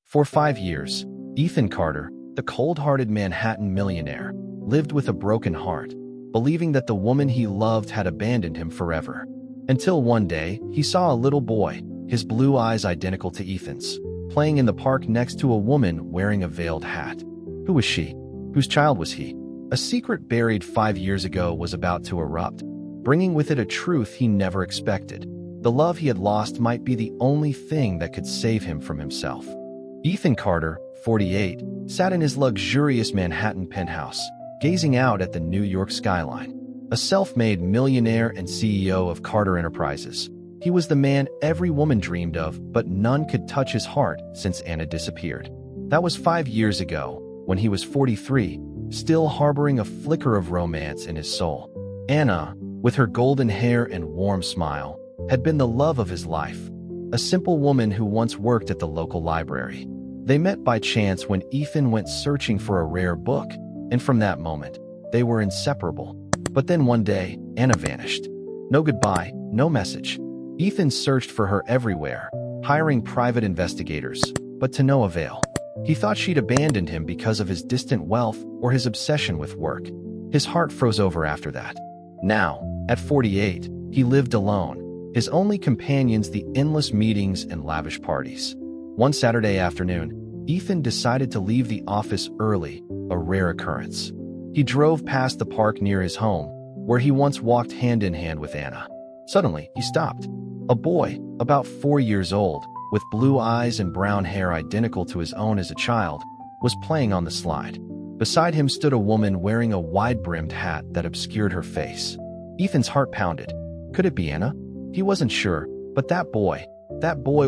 For 5 years, Ethan Carter, the cold-hearted Manhattan millionaire, lived with a broken heart, believing that the woman he loved had abandoned him forever. Until one day, he saw a little boy, his blue eyes identical to Ethan's, playing in the park next to a woman wearing a veiled hat. Who was she? Whose child was he? A secret buried 5 years ago was about to erupt, bringing with it a truth he never expected. The love he had lost might be the only thing that could save him from himself. Ethan Carter, 48, sat in his luxurious Manhattan penthouse, gazing out at the New York skyline. A self-made millionaire and CEO of Carter Enterprises, he was the man every woman dreamed of, but none could touch his heart since Anna disappeared. That was 5 years ago, when he was 43, still harboring a flicker of romance in his soul. Anna, with her golden hair and warm smile, had been the love of his life, a simple woman who once worked at the local library. They met by chance when Ethan went searching for a rare book, and from that moment, they were inseparable. But then one day, Anna vanished. No goodbye, no message. Ethan searched for her everywhere, hiring private investigators, but to no avail. He thought she'd abandoned him because of his distant wealth or his obsession with work. His heart froze over after that. Now, at 48, he lived alone, his only companions the endless meetings and lavish parties. One Saturday afternoon, Ethan decided to leave the office early, a rare occurrence. He drove past the park near his home, where he once walked hand in hand with Anna. Suddenly, he stopped. A boy, about 4 years old, with blue eyes and brown hair identical to his own as a child, was playing on the slide. Beside him stood a woman wearing a wide-brimmed hat that obscured her face. Ethan's heart pounded. Could it be Anna? He wasn't sure, but that boy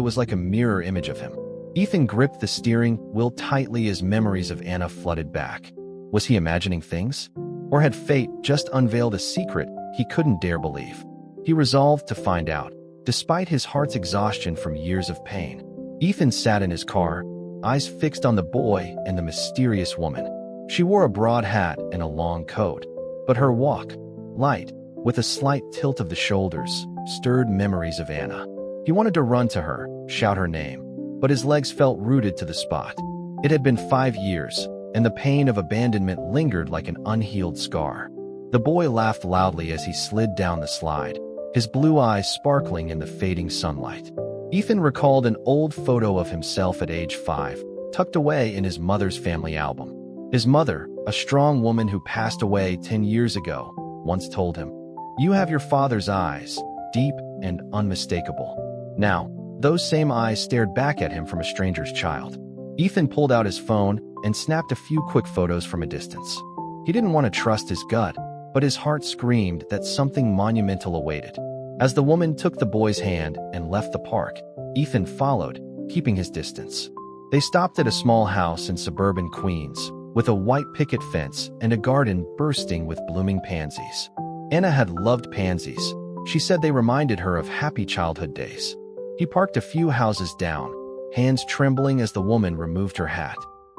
was like a mirror image of him. Ethan gripped the steering wheel tightly as memories of Anna flooded back. Was he imagining things? Or had fate just unveiled a secret he couldn't dare believe? He resolved to find out, despite his heart's exhaustion from years of pain. Ethan sat in his car, eyes fixed on the boy and the mysterious woman. She wore a broad hat and a long coat, but her walk, light, with a slight tilt of the shoulders, stirred memories of Anna. He wanted to run to her, shout her name, but his legs felt rooted to the spot. It had been 5 years, and the pain of abandonment lingered like an unhealed scar. The boy laughed loudly as he slid down the slide, his blue eyes sparkling in the fading sunlight. Ethan recalled an old photo of himself at age 5, tucked away in his mother's family album. His mother, a strong woman who passed away 10 years ago, once told him, "You have your father's eyes, deep and unmistakable." Now, those same eyes stared back at him from a stranger's child. Ethan pulled out his phone and snapped a few quick photos from a distance. He didn't want to trust his gut, but his heart screamed that something monumental awaited. As the woman took the boy's hand and left the park, Ethan followed, keeping his distance. They stopped at a small house in suburban Queens, with a white picket fence and a garden bursting with blooming pansies. Anna had loved pansies. She said they reminded her of happy childhood days. He parked a few houses down, hands trembling as the woman removed her hat.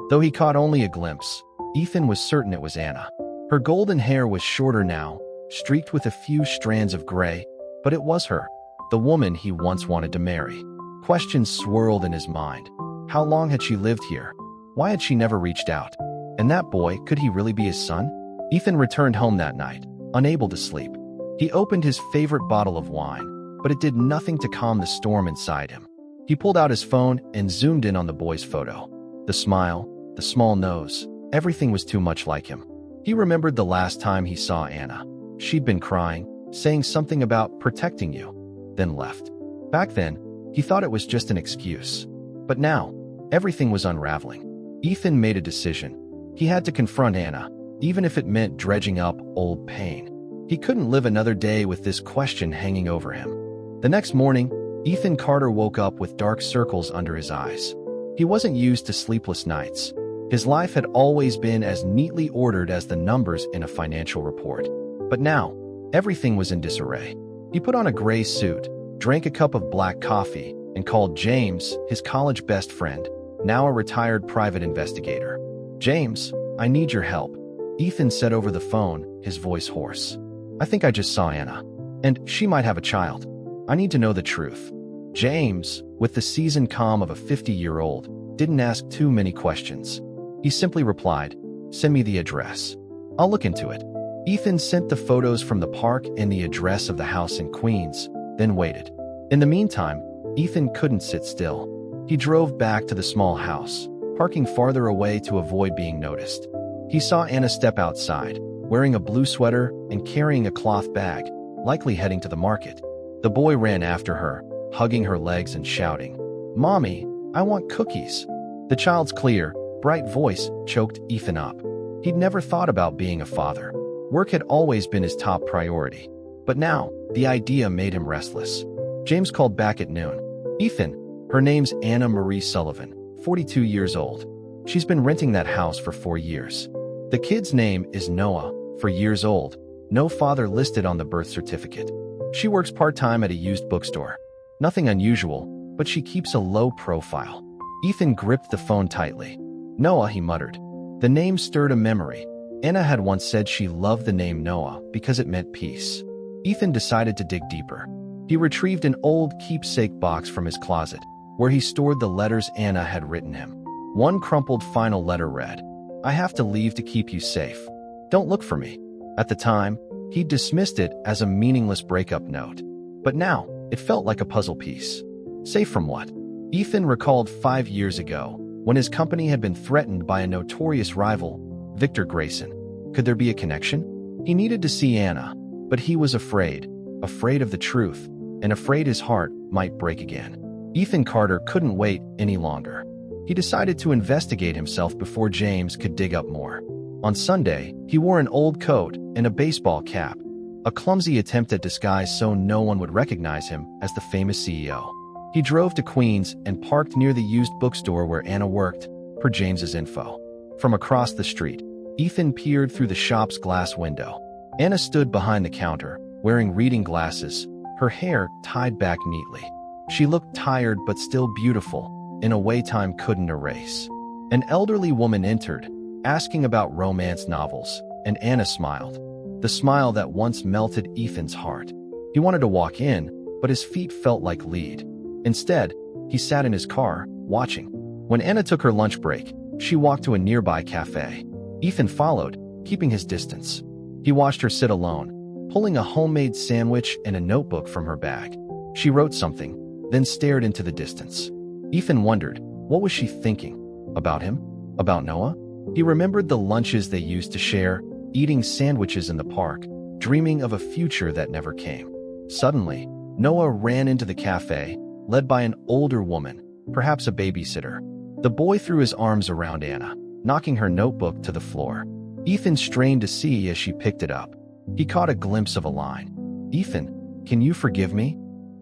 Though he caught only a glimpse, Ethan was certain it was Anna. Her golden hair was shorter now, streaked with a few strands of gray, but it was her, the woman he once wanted to marry. Questions swirled in his mind. How long had she lived here? Why had she never reached out? And that boy, could he really be his son? Ethan returned home that night, unable to sleep. He opened his favorite bottle of wine, but it did nothing to calm the storm inside him. He pulled out his phone and zoomed in on the boy's photo. The smile, the small nose, everything was too much like him. He remembered the last time he saw Anna. She'd been crying, saying something about protecting you, then left. Back then, he thought it was just an excuse. But now, everything was unraveling. Ethan made a decision. He had to confront Anna, even if it meant dredging up old pain. He couldn't live another day with this question hanging over him. The next morning, Ethan Carter woke up with dark circles under his eyes. He wasn't used to sleepless nights. His life had always been as neatly ordered as the numbers in a financial report. But now, everything was in disarray. He put on a gray suit, drank a cup of black coffee, and called James, his college best friend, now a retired private investigator. "James, I need your help," Ethan said over the phone, his voice hoarse. "I think I just saw Anna, and she might have a child. I need to know the truth." James, with the seasoned calm of a 50-year-old, didn't ask too many questions. He simply replied, "Send me the address. I'll look into it." Ethan sent the photos from the park and the address of the house in Queens, then waited. In the meantime, Ethan couldn't sit still. He drove back to the small house, parking farther away to avoid being noticed. He saw Anna step outside, wearing a blue sweater and carrying a cloth bag, likely heading to the market. The boy ran after her, hugging her legs and shouting, "Mommy, I want cookies." The child's clear, bright voice choked Ethan up. He'd never thought about being a father. Work had always been his top priority. But now, the idea made him restless. James called back at noon. "Ethan, her name's Anna Marie Sullivan, 42 years old. She's been renting that house for 4 years. The kid's name is Noah, 4 years old, no father listed on the birth certificate. She works part-time at a used bookstore. Nothing unusual, but she keeps a low profile." Ethan gripped the phone tightly. "Noah," he muttered. The name stirred a memory. Anna had once said she loved the name Noah because it meant peace. Ethan decided to dig deeper. He retrieved an old keepsake box from his closet, where he stored the letters Anna had written him. One crumpled final letter read, "I have to leave to keep you safe. Don't look for me." At the time, he dismissed it as a meaningless breakup note. But now, it felt like a puzzle piece. Safe from what? Ethan recalled 5 years ago, when his company had been threatened by a notorious rival, Victor Grayson. Could there be a connection? He needed to see Anna, but he was afraid of the truth, and afraid his heart might break again. Ethan Carter couldn't wait any longer. He decided to investigate himself before James could dig up more. On Sunday, he wore an old coat and a baseball cap, a clumsy attempt at disguise so no one would recognize him as the famous CEO. He drove to Queens and parked near the used bookstore where Anna worked, per James's info. From across the street, Ethan peered through the shop's glass window. Anna stood behind the counter, wearing reading glasses, her hair tied back neatly. She looked tired but still beautiful, in a way time couldn't erase. An elderly woman entered, asking about romance novels, and Anna smiled. The smile that once melted Ethan's heart. He wanted to walk in, but his feet felt like lead. Instead, he sat in his car, watching. When Anna took her lunch break, she walked to a nearby cafe. Ethan followed, keeping his distance. He watched her sit alone, pulling a homemade sandwich and a notebook from her bag. She wrote something, then stared into the distance. Ethan wondered, what was she thinking? About him? About Noah? He remembered the lunches they used to share, eating sandwiches in the park, dreaming of a future that never came. Suddenly, Noah ran into the cafe, led by an older woman, perhaps a babysitter. The boy threw his arms around Anna, knocking her notebook to the floor. Ethan strained to see as she picked it up. He caught a glimpse of a line. "Ethan, can you forgive me?"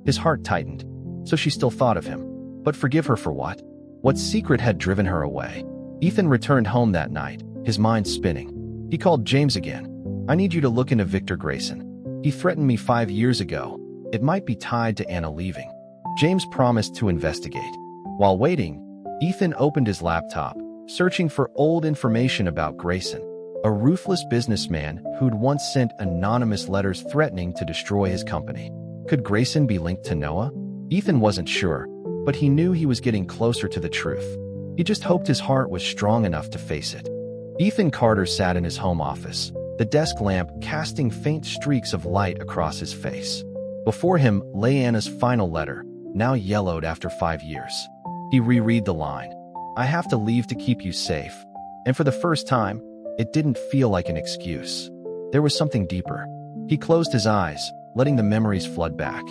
His heart tightened. So she still thought of him. But forgive her for what? What secret had driven her away? Ethan returned home that night, his mind spinning. He called James again. "I need you to look into Victor Grayson. He threatened me 5 years ago. It might be tied to Anna leaving." James promised to investigate. While waiting, Ethan opened his laptop, searching for old information about Grayson, a ruthless businessman who'd once sent anonymous letters threatening to destroy his company. Could Grayson be linked to Noah? Ethan wasn't sure, but he knew he was getting closer to the truth. He just hoped his heart was strong enough to face it. Ethan Carter sat in his home office, the desk lamp casting faint streaks of light across his face. Before him lay Anna's final letter, now yellowed after 5 years. He reread the line, "I have to leave to keep you safe." And for the first time, it didn't feel like an excuse. There was something deeper. He closed his eyes, letting the memories flood back.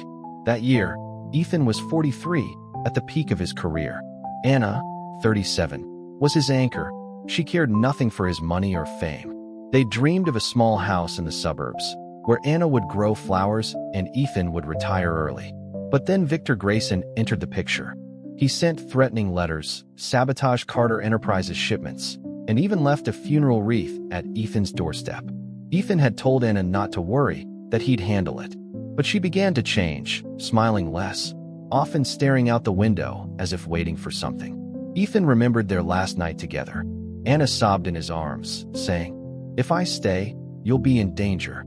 That year, Ethan was 43, at the peak of his career. Anna, 37, was his anchor. She cared nothing for his money or fame. They dreamed of a small house in the suburbs, where Anna would grow flowers and Ethan would retire early. But then Victor Grayson entered the picture. He sent threatening letters, sabotaged Carter Enterprises shipments, and even left a funeral wreath at Ethan's doorstep. Ethan had told Anna not to worry, that he'd handle it. But she began to change, smiling less, often staring out the window as if waiting for something. Ethan remembered their last night together. Anna sobbed in his arms, saying, "If I stay, you'll be in danger."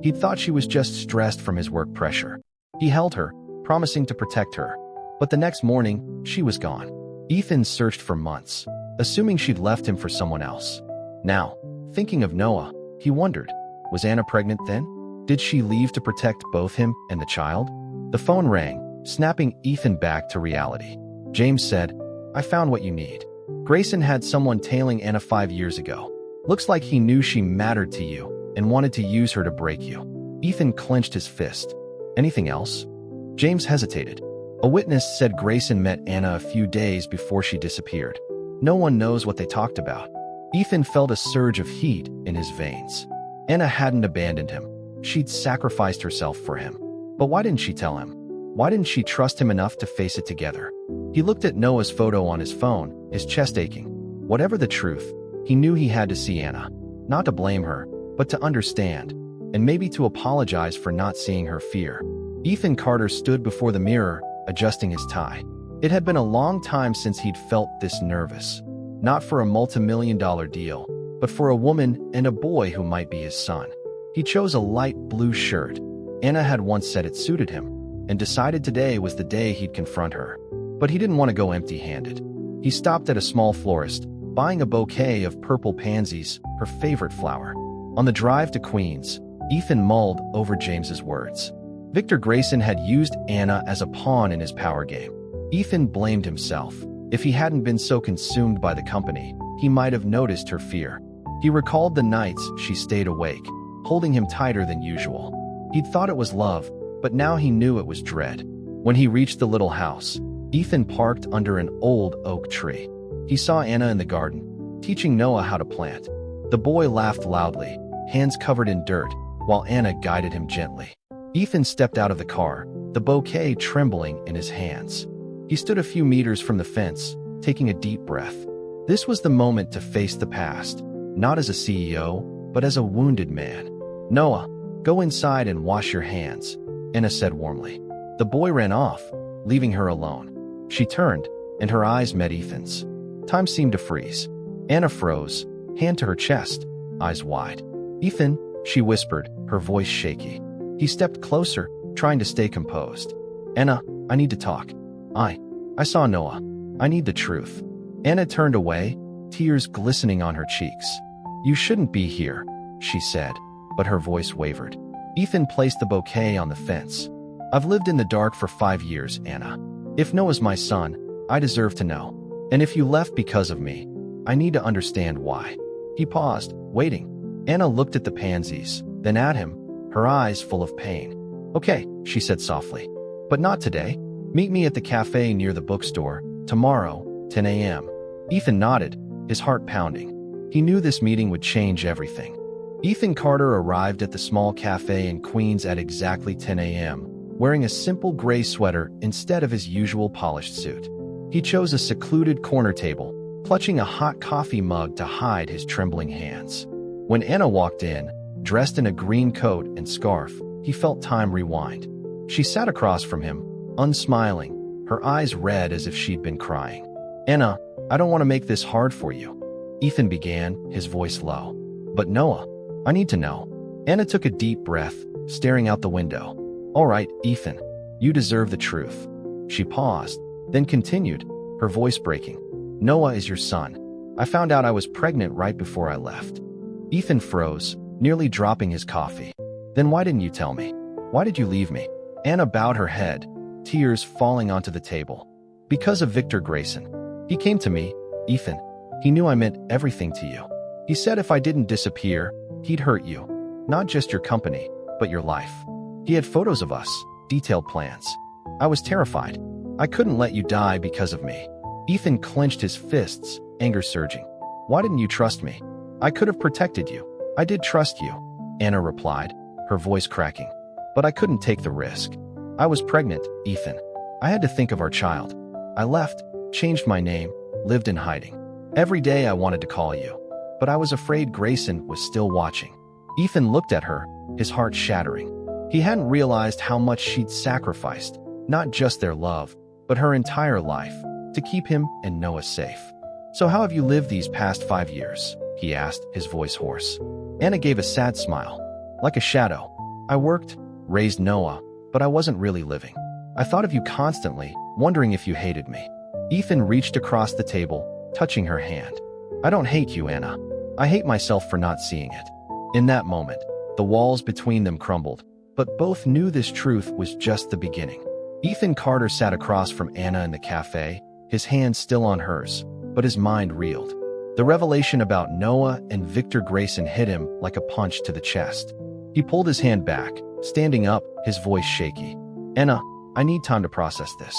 He'd thought she was just stressed from his work pressure. He held her, promising to protect her. But the next morning, she was gone. Ethan searched for months, assuming she'd left him for someone else. Now, thinking of Noah, he wondered, was Anna pregnant then? Did she leave to protect both him and the child? The phone rang, snapping Ethan back to reality. James said, "I found what you need. Grayson had someone tailing Anna 5 years ago. Looks like he knew she mattered to you and wanted to use her to break you." Ethan clenched his fist. "Anything else?" James hesitated. A witness said Grayson met Anna a few days before she disappeared. No one knows what they talked about. Ethan felt a surge of heat in his veins. Anna hadn't abandoned him. She'd sacrificed herself for him. But why didn't she tell him? Why didn't she trust him enough to face it together? He looked at Noah's photo on his phone, his chest aching. Whatever the truth, he knew he had to see Anna. Not to blame her, but to understand, and maybe to apologize for not seeing her fear. Ethan Carter stood before the mirror, adjusting his tie. It had been a long time since he'd felt this nervous. Not for a multi-million-dollar deal, but for a woman and a boy who might be his son. He chose a light blue shirt. Anna had once said it suited him, and decided today was the day he'd confront her. But he didn't want to go empty-handed. He stopped at a small florist, buying a bouquet of purple pansies, her favorite flower. On the drive to Queens, Ethan mulled over James's words. Victor Grayson had used Anna as a pawn in his power game. Ethan blamed himself. If he hadn't been so consumed by the company, he might have noticed her fear. He recalled the nights she stayed awake, holding him tighter than usual. He'd thought it was love, but now he knew it was dread. When he reached the little house, Ethan parked under an old oak tree. He saw Anna in the garden, teaching Noah how to plant. The boy laughed loudly, hands covered in dirt, while Anna guided him gently. Ethan stepped out of the car, the bouquet trembling in his hands. He stood a few meters from the fence, taking a deep breath. This was the moment to face the past, not as a CEO, but as a wounded man. "Noah, go inside and wash your hands," Anna said warmly. The boy ran off, leaving her alone. She turned, and her eyes met Ethan's. Time seemed to freeze. Anna froze, hand to her chest, eyes wide. "Ethan," she whispered, her voice shaky. He stepped closer, trying to stay composed. "Anna, I need to talk. I saw Noah. I need the truth." Anna turned away, tears glistening on her cheeks. "You shouldn't be here," she said, but her voice wavered. Ethan placed the bouquet on the fence. "I've lived in the dark for 5 years, Anna. If Noah's my son, I deserve to know. And if you left because of me, I need to understand why." He paused, waiting. Anna looked at the pansies, then at him, her eyes full of pain. "Okay," she said softly. "But not today. Meet me at the cafe near the bookstore, tomorrow, 10 a.m. Ethan nodded, his heart pounding. He knew this meeting would change everything. Ethan Carter arrived at the small cafe in Queens at exactly 10 a.m., wearing a simple gray sweater instead of his usual polished suit. He chose a secluded corner table, clutching a hot coffee mug to hide his trembling hands. When Anna walked in, dressed in a green coat and scarf, he felt time rewind. She sat across from him, unsmiling, her eyes red as if she'd been crying. "Anna, I don't want to make this hard for you," Ethan began, his voice low. "But Noah, I need to know." Anna took a deep breath, staring out the window. "All right, Ethan, you deserve the truth." She paused, then continued, her voice breaking. "Noah is your son. I found out I was pregnant right before I left." Ethan froze, nearly dropping his coffee. "Then why didn't you tell me? Why did you leave me?" Anna bowed her head, tears falling onto the table. "Because of Victor Grayson. He came to me, Ethan. He knew I meant everything to you. He said if I didn't disappear, he'd hurt you. Not just your company, but your life. He had photos of us, detailed plans. I was terrified. I couldn't let you die because of me." Ethan clenched his fists, anger surging. "Why didn't you trust me? I could have protected you. I did trust you," Anna replied, her voice cracking. "But I couldn't take the risk. I was pregnant, Ethan. I had to think of our child. I left, changed my name, lived in hiding. Every day I wanted to call you, but I was afraid Grayson was still watching." Ethan looked at her, his heart shattering. He hadn't realized how much she'd sacrificed, not just their love, but her entire life, to keep him and Noah safe. "So how have you lived these past 5 years?" he asked, his voice hoarse. Anna gave a sad smile. "Like a shadow. I worked, raised Noah, but I wasn't really living. I thought of you constantly, wondering if you hated me. Ethan reached across the table, touching her hand. I don't hate you, Anna. I hate myself for not seeing it. In that moment, the walls between them crumbled, but both knew this truth was just the beginning. Ethan Carter sat across from Anna in the cafe, his hand still on hers, but his mind reeled. The revelation about Noah and Victor Grayson hit him like a punch to the chest. He pulled his hand back, standing up, his voice shaky. Anna, I need time to process this,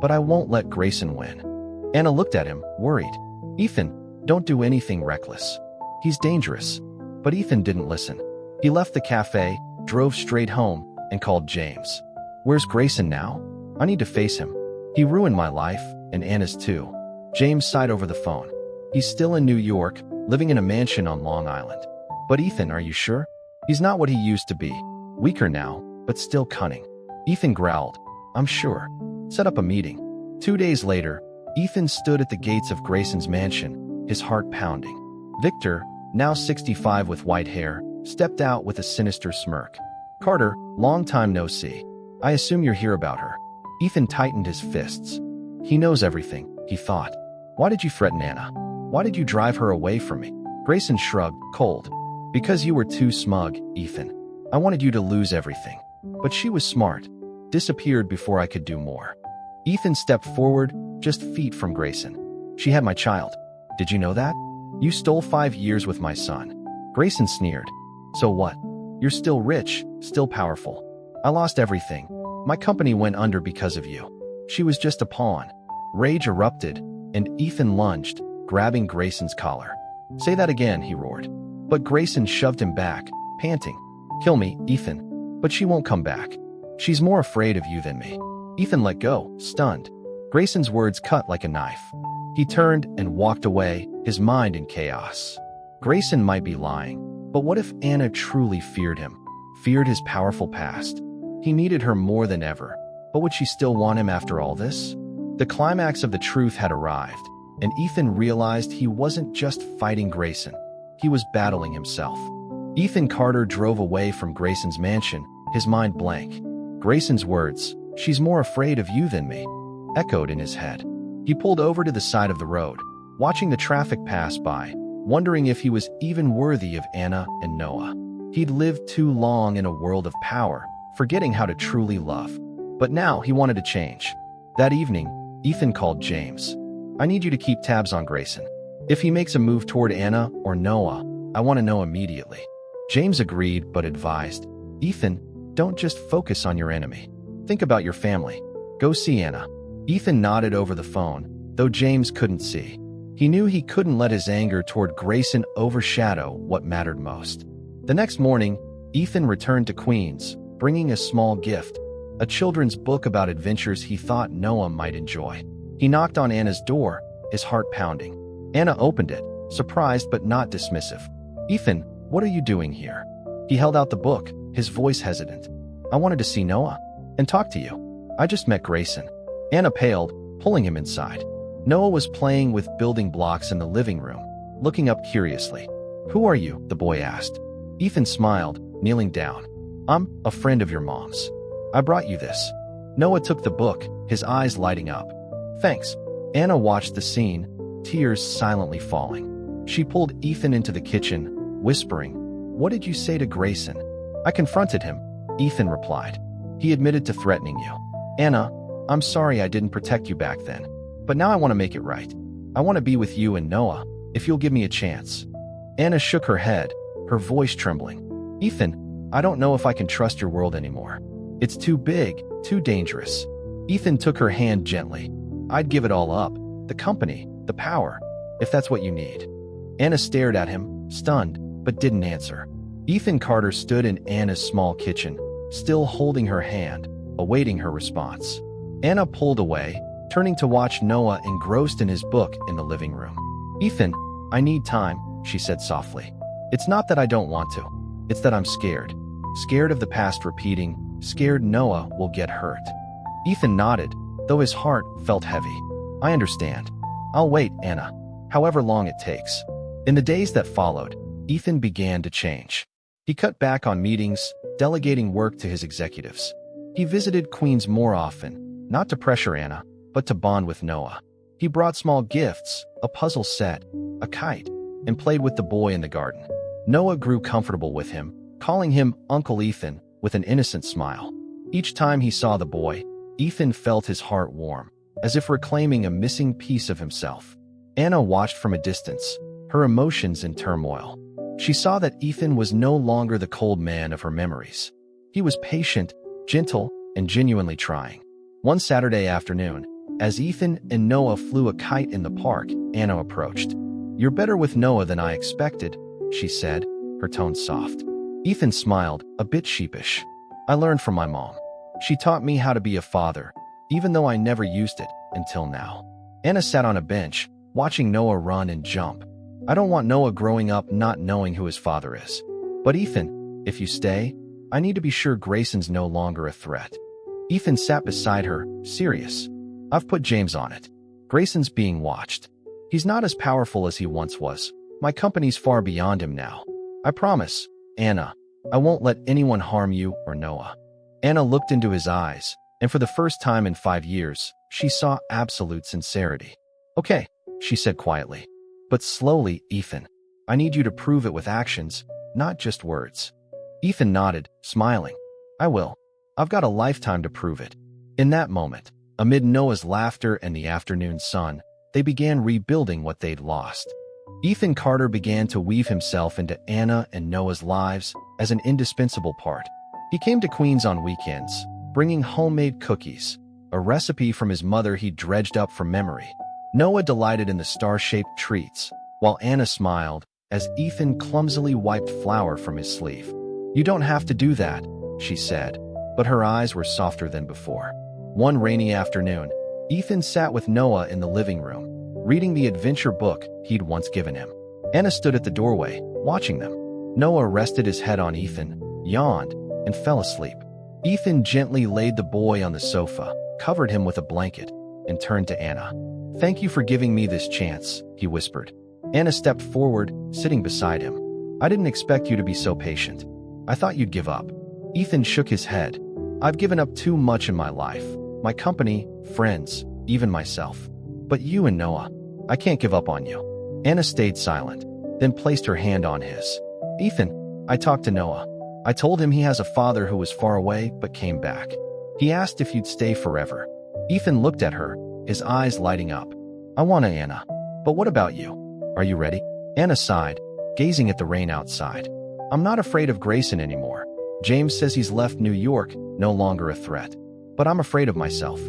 but I won't let Grayson win. Anna looked at him, worried. Ethan, don't do anything reckless. He's dangerous. But Ethan didn't listen. He left the cafe, drove straight home, and called James. Where's Grayson now? I need to face him. He ruined my life, and Anna's too. James sighed over the phone. He's still in New York, living in a mansion on Long Island. But Ethan, are you sure? He's not what he used to be. Weaker now, but still cunning. Ethan growled. I'm sure. Set up a meeting. 2 days later, Ethan stood at the gates of Grayson's mansion, his heart pounding. Victor, now 65 with white hair, stepped out with a sinister smirk. Carter, long time no see. I assume you're here about her. Ethan tightened his fists. He knows everything, he thought. Why did you threaten Anna? Why did you drive her away from me? Grayson shrugged, cold. Because you were too smug, Ethan. I wanted you to lose everything. But she was smart. Disappeared before I could do more. Ethan stepped forward, just feet from Grayson. She had my child. Did you know that? You stole 5 years with my son. Grayson sneered. So what? You're still rich, still powerful. I lost everything. My company went under because of you. She was just a pawn. Rage erupted, and Ethan lunged, grabbing Grayson's collar. Say that again, he roared. But Grayson shoved him back, panting. Kill me, Ethan. But she won't come back. She's more afraid of you than me. Ethan let go, stunned. Grayson's words cut like a knife. He turned and walked away, his mind in chaos. Grayson might be lying, but what if Anna truly feared him? Feared his powerful past? He needed her more than ever, but would she still want him after all this? The climax of the truth had arrived, and Ethan realized he wasn't just fighting Grayson. He was battling himself. Ethan Carter drove away from Grayson's mansion, his mind blank. Grayson's words, she's more afraid of you than me, echoed in his head. He pulled over to the side of the road, watching the traffic pass by, wondering if he was even worthy of Anna and Noah. He'd lived too long in a world of power, forgetting how to truly love. But now he wanted to change. That evening, Ethan called James. I need you to keep tabs on Grayson. If he makes a move toward Anna or Noah, I want to know immediately. James agreed but advised, Ethan, don't just focus on your enemy. Think about your family. Go see Anna. Ethan nodded over the phone, though James couldn't see. He knew he couldn't let his anger toward Grayson overshadow what mattered most. The next morning, Ethan returned to Queens, bringing a small gift, a children's book about adventures he thought Noah might enjoy. He knocked on Anna's door, his heart pounding. Anna opened it, surprised but not dismissive. Ethan, what are you doing here? He held out the book, his voice hesitant. I wanted to see Noah and talk to you. I just met Grayson. Anna paled, pulling him inside. Noah was playing with building blocks in the living room, looking up curiously. Who are you? The boy asked. Ethan smiled, kneeling down. I'm a friend of your mom's. I brought you this. Noah took the book, his eyes lighting up. Thanks. Anna watched the scene, tears silently falling. She pulled Ethan into the kitchen, whispering, What did you say to Grayson? I confronted him, Ethan replied. He admitted to threatening you. Anna, I'm sorry I didn't protect you back then, but now I want to make it right. I want to be with you and Noah, if you'll give me a chance. Anna shook her head, her voice trembling. Ethan, I don't know if I can trust your world anymore. It's too big, too dangerous. Ethan took her hand gently. I'd give it all up, the company, the power, if that's what you need. Anna stared at him, stunned, but didn't answer. Ethan Carter stood in Anna's small kitchen, still holding her hand, awaiting her response. Anna pulled away, turning to watch Noah engrossed in his book in the living room. Ethan, I need time, she said softly. It's not that I don't want to. It's that I'm scared. Scared of the past repeating, scared Noah will get hurt. Ethan nodded, though his heart felt heavy. I understand. I'll wait, Anna, however long it takes. In the days that followed, Ethan began to change. He cut back on meetings, delegating work to his executives. He visited Queens more often, not to pressure Anna, but to bond with Noah. He brought small gifts, a puzzle set, a kite, and played with the boy in the garden. Noah grew comfortable with him, calling him Uncle Ethan with an innocent smile. Each time he saw the boy, Ethan felt his heart warm, as if reclaiming a missing piece of himself. Anna watched from a distance, her emotions in turmoil. She saw that Ethan was no longer the cold man of her memories. He was patient, gentle, and genuinely trying. One Saturday afternoon, as Ethan and Noah flew a kite in the park, Anna approached. "You're better with Noah than I expected," she said, her tone soft. Ethan smiled, a bit sheepish. "I learned from my mom. She taught me how to be a father, even though I never used it until now." Anna sat on a bench, watching Noah run and jump. "I don't want Noah growing up not knowing who his father is. But Ethan, if you stay, I need to be sure Grayson's no longer a threat." Ethan sat beside her, serious. "I've put James on it. Grayson's being watched. He's not as powerful as he once was. My company's far beyond him now. I promise, Anna, I won't let anyone harm you or Noah." Anna looked into his eyes, and for the first time in 5 years, she saw absolute sincerity. "Okay," she said quietly. "But slowly, Ethan. I need you to prove it with actions, not just words." Ethan nodded, smiling. "I will. I've got a lifetime to prove it." In that moment, amid Noah's laughter and the afternoon sun, they began rebuilding what they'd lost. Ethan Carter began to weave himself into Anna and Noah's lives as an indispensable part. He came to Queens on weekends, bringing homemade cookies, a recipe from his mother he dredged up from memory. Noah delighted in the star-shaped treats, while Anna smiled as Ethan clumsily wiped flour from his sleeve. "You don't have to do that," she said, but her eyes were softer than before. One rainy afternoon, Ethan sat with Noah in the living room, reading the adventure book he'd once given him. Anna stood at the doorway, watching them. Noah rested his head on Ethan, yawned, and fell asleep. Ethan gently laid the boy on the sofa, covered him with a blanket, and turned to Anna. "Thank you for giving me this chance," he whispered. Anna stepped forward, sitting beside him. "I didn't expect you to be so patient. I thought you'd give up." Ethan shook his head. "I've given up too much in my life. My company, friends, even myself. But you and Noah, I can't give up on you." Anna stayed silent, then placed her hand on his. "Ethan, I talked to Noah. I told him he has a father who was far away but came back. He asked if you'd stay forever." Ethan looked at her, his eyes lighting up. "I want to, Anna. But what about you? Are you ready?" Anna sighed, gazing at the rain outside. "I'm not afraid of Grayson anymore. James says he's left New York, no longer a threat. But I'm afraid of myself.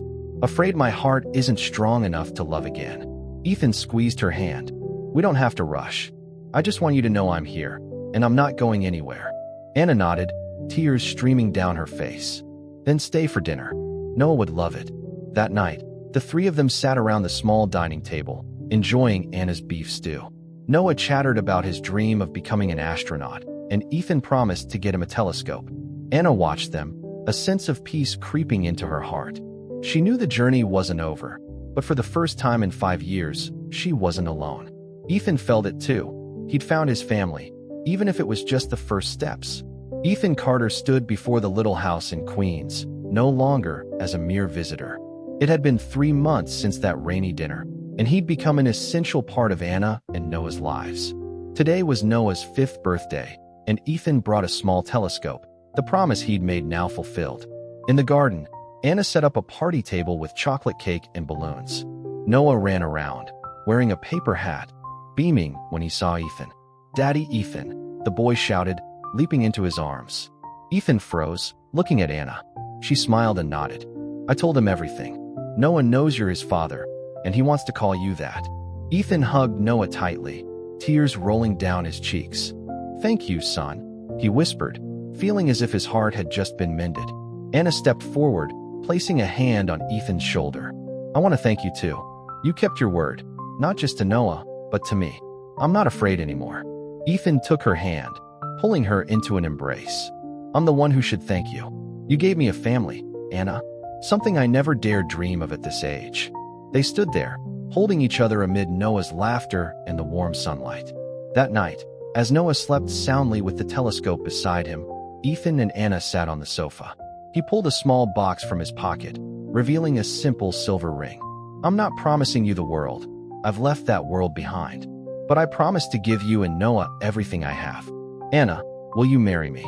Afraid my heart isn't strong enough to love again." Ethan squeezed her hand. "We don't have to rush. I just want you to know I'm here, and I'm not going anywhere." Anna nodded, tears streaming down her face. "Then stay for dinner. Noah would love it." That night, the three of them sat around the small dining table, enjoying Anna's beef stew. Noah chattered about his dream of becoming an astronaut, and Ethan promised to get him a telescope. Anna watched them, a sense of peace creeping into her heart. She knew the journey wasn't over, but for the first time in 5 years, she wasn't alone. Ethan felt it too. He'd found his family, even if it was just the first steps. Ethan Carter stood before the little house in Queens, no longer as a mere visitor. It had been 3 months since that rainy dinner, and he'd become an essential part of Anna and Noah's lives. Today was Noah's 5th birthday, and Ethan brought a small telescope, the promise he'd made now fulfilled. In the garden, Anna set up a party table with chocolate cake and balloons. Noah ran around, wearing a paper hat, beaming when he saw Ethan. "Daddy Ethan," the boy shouted, leaping into his arms. Ethan froze, looking at Anna. She smiled and nodded. "I told him everything. Noah knows you're his father, and he wants to call you that." Ethan hugged Noah tightly, tears rolling down his cheeks. "Thank you, son," he whispered, feeling as if his heart had just been mended. Anna stepped forward, placing a hand on Ethan's shoulder. "I want to thank you too. You kept your word, not just to Noah, but to me. I'm not afraid anymore." Ethan took her hand, pulling her into an embrace. "I'm the one who should thank you. You gave me a family, Anna, something I never dared dream of at this age." They stood there, holding each other amid Noah's laughter and the warm sunlight. That night, as Noah slept soundly with the telescope beside him, Ethan and Anna sat on the sofa. He pulled a small box from his pocket, revealing a simple silver ring. I'm not promising you the world. I've left that world behind. But I promise to give you and Noah everything I have. Anna, will you marry me?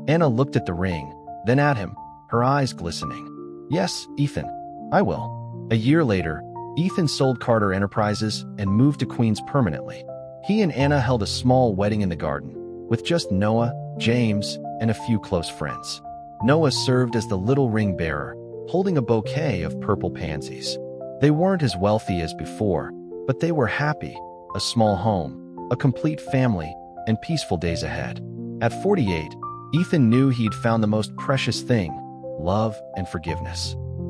Anna looked at the ring, then at him, her eyes glistening. Yes, Ethan, I will. A year later, Ethan sold Carter Enterprises and moved to Queens permanently. He and Anna held a small wedding in the garden, with just Noah, James, and a few close friends. Noah served as the little ring bearer, holding a bouquet of purple pansies. They weren't as wealthy as before, but they were happy, a small home, a complete family, and peaceful days ahead. At 48, Ethan knew he'd found the most precious thing, love and forgiveness.